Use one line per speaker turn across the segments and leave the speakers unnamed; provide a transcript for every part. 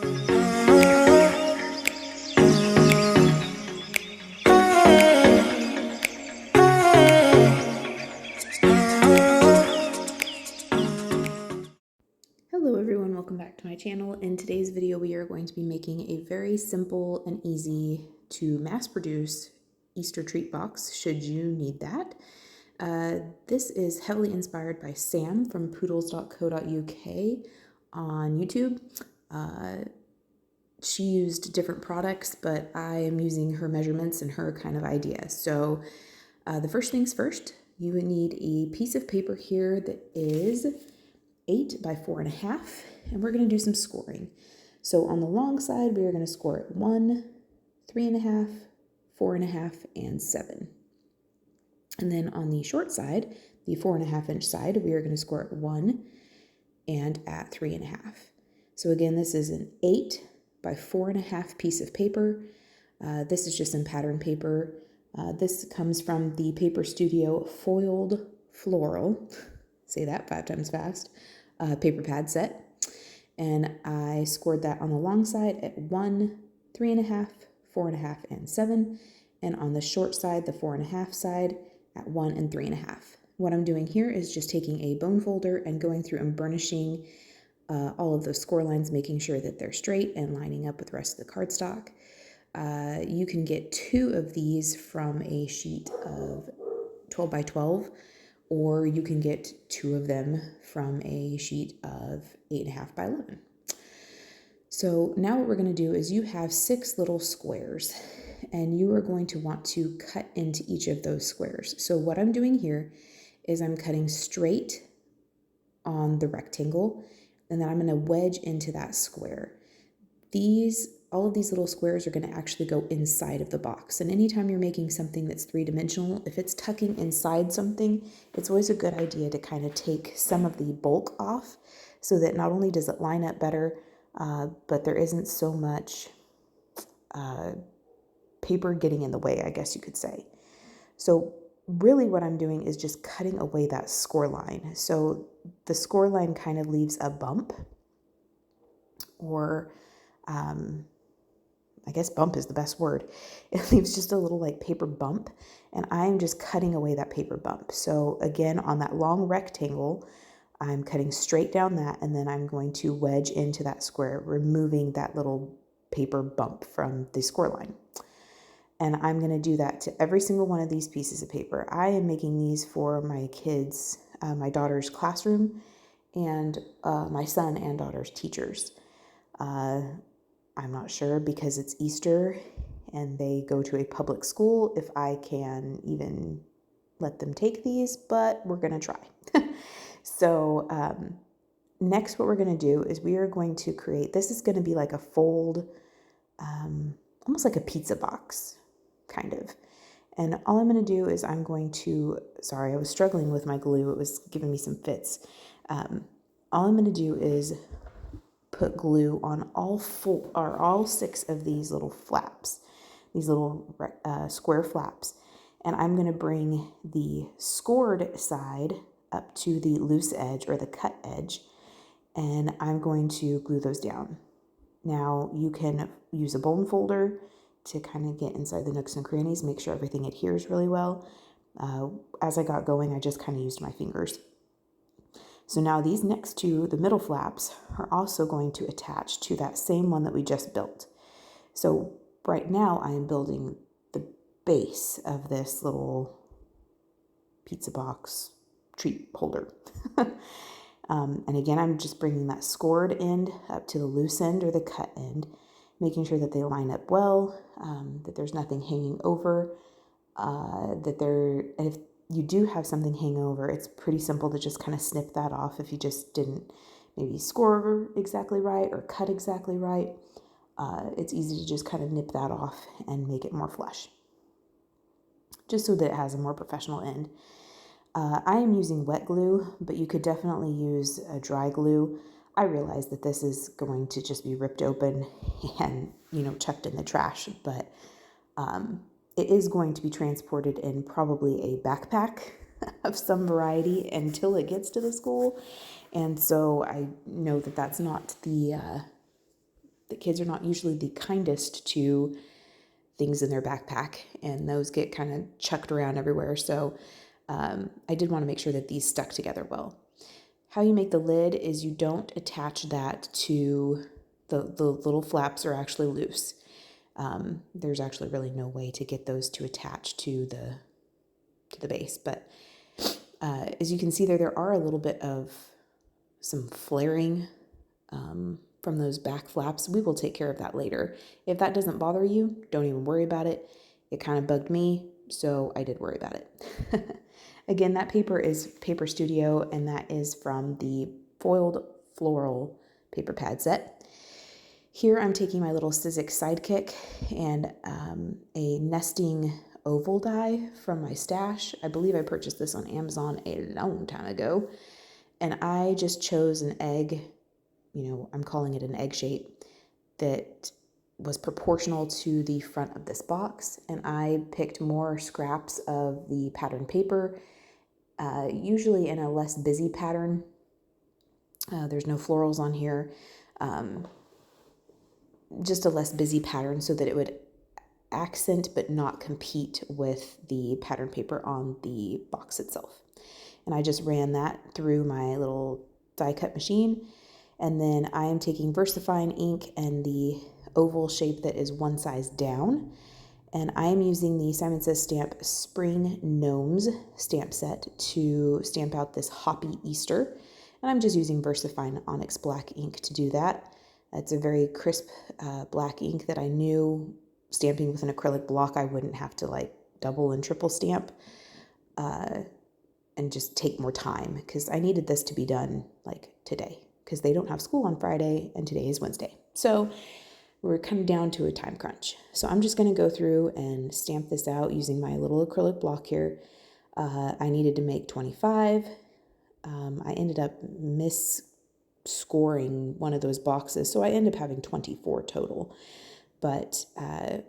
Hello everyone, welcome back to my channel. In today's video we are going to be making a very simple and easy to mass produce Easter treat box should you need that. This is heavily inspired by Sam from poodles.co.uk on YouTube. She used different products, but I am using her measurements and her kind of idea. So the first things first, you would need a piece of paper here that is 8 by 4.5, and we're going to do some scoring. So on the long side, we are going to score it 1, 3.5, 4.5, and 7. And then on the short side, the 4.5 inch side, we are going to score it 1 and at 3.5. So again, this is an 8 by 4.5 piece of paper. This is just some pattern paper. This comes from the Paper Studio Foiled Floral. Say that 5 times fast. Paper pad set. And I scored that on the long side at 1, 3.5, 4.5, and 7. And on the short side, the 4.5 side, at 1 and 3.5. What I'm doing here is just taking a bone folder and going through and burnishing all of those score lines, making sure that they're straight and lining up with the rest of the cardstock. You can get 2 of these from a sheet of 12 by 12, or you can get 2 of them from a sheet of 8.5 by 11. So now what we're going to do is you have 6 little squares, and you are going to want to cut into each of those squares. So what I'm doing here is I'm cutting straight on the rectangle, and then I'm going to wedge into that square. All of these little squares are going to actually go inside of the box. And anytime you're making something that's 3-dimensional, if it's tucking inside something, it's always a good idea to kind of take some of the bulk off so that not only does it line up better, but there isn't so much paper getting in the way, I guess you could say. So really what I'm doing is just cutting away that score line. So the score line kind of leaves a bump, or I guess bump is the best word. It leaves just a little like paper bump, and I'm just cutting away that paper bump. So again, on that long rectangle, I'm cutting straight down that, and then I'm going to wedge into that square, removing that little paper bump from the score line. And I'm going to do that to every single one of these pieces of paper. I am making these for my kids, my daughter's classroom, and my son and daughter's teachers. I'm not sure, because it's Easter and they go to a public school, if I can even let them take these, but we're going to try. So next what we're going to do is we are going to create, this is going to be like a fold, almost like a pizza box, kind of. And all I'm going to do is I'm going to, sorry, I was struggling with my glue. It was giving me some fits. All I'm going to do is put glue on all 6 of these little flaps, these little square flaps. And I'm going to bring the scored side up to the loose edge or the cut edge, and I'm going to glue those down. Now you can use a bone folder to kind of get inside the nooks and crannies, make sure everything adheres really well. As I got going, I just kind of used my fingers. So now these next 2, the middle flaps, are also going to attach to that same one that we just built. So right now I am building the base of this little pizza box treat holder. And again, I'm just bringing that scored end up to the loose end or the cut end, making sure that they line up well, that there's nothing hanging over, and if you do have something hang over, it's pretty simple to just kind of snip that off if you just didn't maybe score exactly right or cut exactly right. It's easy to just kind of nip that off and make it more flush, just so that it has a more professional end. I am using wet glue, but you could definitely use a dry glue. I realize that this is going to just be ripped open and, chucked in the trash, but it is going to be transported in probably a backpack of some variety until it gets to the school. And so I know that that's not the kids are not usually the kindest to things in their backpack, and those get kind of chucked around everywhere. So I did want to make sure that these stuck together well. How you make the lid is you don't attach that to the little flaps are actually loose. There's actually really no way to get those to attach to the base, but as you can see there are a little bit of some flaring from those back flaps. We will take care of that later. If that doesn't bother you, don't even worry about it. It kind of bugged me, so I did worry about it. Again, that paper is Paper Studio, and that is from the Foiled Floral paper pad set. Here I'm taking my little Sizzix Sidekick and a nesting oval die from my stash. I believe I purchased this on Amazon a long time ago. And I just chose an egg, I'm calling it an egg shape, that was proportional to the front of this box. And I picked more scraps of the pattern paper, usually in a less busy pattern. There's no florals on here. Just a less busy pattern so that it would accent but not compete with the pattern paper on the box itself. And I just ran that through my little die cut machine. And then I am taking Versafine ink and the oval shape that is one size down. And I am using the Simon Says Stamp Spring Gnomes stamp set to stamp out this Hoppy Easter. And I'm just using Versafine Onxy Black Ink to do that. It's a very crisp black ink that I knew stamping with an acrylic block I wouldn't have to like double and triple stamp and just take more time, because I needed this to be done like today, because they don't have school on Friday and today is Wednesday. So we're coming down to a time crunch. So I'm just going to go through and stamp this out using my little acrylic block here. I needed to make 25. I ended up scoring one of those boxes, so I end up having 24 total. But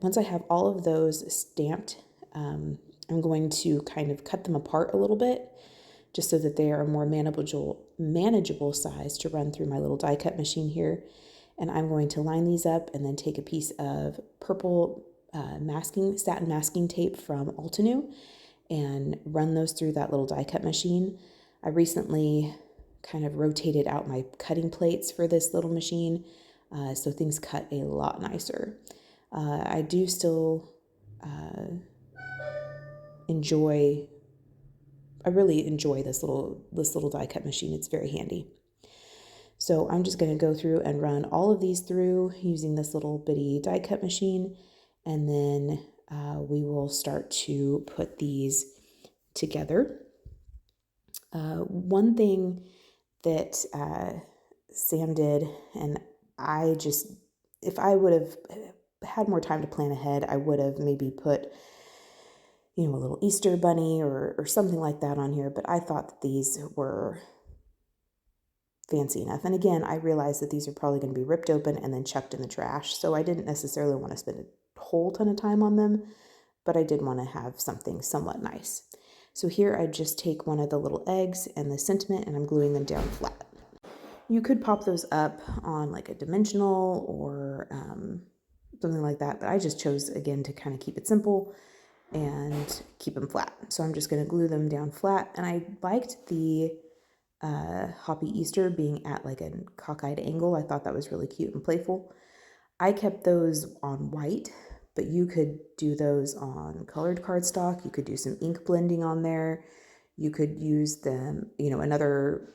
once I have all of those stamped, I'm going to kind of cut them apart a little bit just so that they are a more manageable size to run through my little die cut machine here. And I'm going to line these up and then take a piece of purple satin masking tape from Altenew and run those through that little die cut machine. I recently kind of rotated out my cutting plates for this little machine, so things cut a lot nicer. I do still I really enjoy this little die cut machine. It's very handy. So I'm just going to go through and run all of these through using this little bitty die cut machine, and then we will start to put these together. One thing that Sam did, and if I would have had more time to plan ahead, I would have maybe put, a little Easter bunny or something like that on here, but I thought that these were fancy enough. And again, I realized that these are probably going to be ripped open and then chucked in the trash, so I didn't necessarily want to spend a whole ton of time on them, but I did want to have something somewhat nice. So here I just take one of the little eggs and the sentiment, and I'm gluing them down flat. You could pop those up on like a dimensional or something like that, but I just chose, again, to kind of keep it simple and keep them flat. So I'm just going to glue them down flat, and I liked the Hoppy Easter being at like a cockeyed angle. I thought that was really cute and playful. I kept those on white, but you could do those on colored cardstock. You could do some ink blending on there. You could use them, another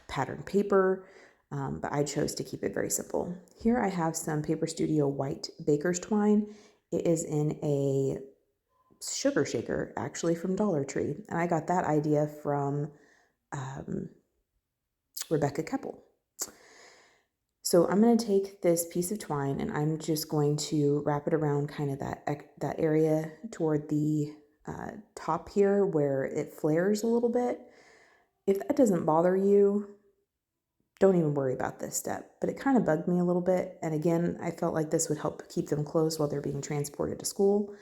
pattern paper, but I chose to keep it very simple. Here I have some Paper Studio white baker's twine. It is in a sugar shaker, actually, from Dollar Tree, and I got that idea from Rebecca Keppel. So I'm going to take this piece of twine and I'm just going to wrap it around kind of that area toward the top here where it flares a little bit. If that doesn't bother you, don't even worry about this step, but it kind of bugged me a little bit. And again, I felt like this would help keep them closed while they're being transported to school.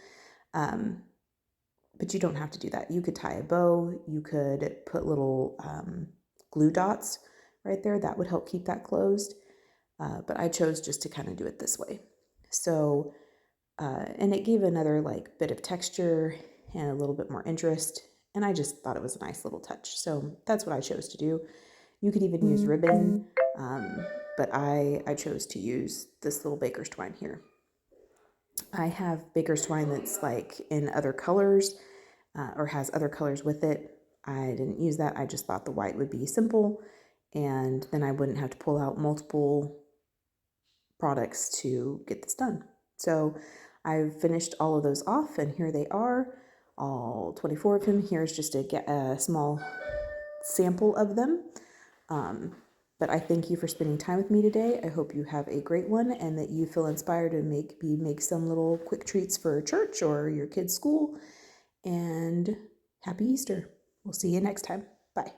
But you don't have to do that. You could tie a bow. You could put little glue dots right there. That would help keep that closed. but I chose just to kind of do it this way. So, and it gave another like bit of texture and a little bit more interest, and I just thought it was a nice little touch. So that's what I chose to do. You could even use ribbon, but I chose to use this little baker's twine here. I have baker's twine that's like in other colors or has other colors with it. I didn't use that. I just thought the white would be simple, and then I wouldn't have to pull out multiple products to get this done. So I've finished all of those off, and here they are, all 24 of them. Here's just a small sample of them. But I thank you for spending time with me today. I hope you have a great one and that you feel inspired to make some little quick treats for church or your kids' school. And happy Easter. We'll see you next time. Bye.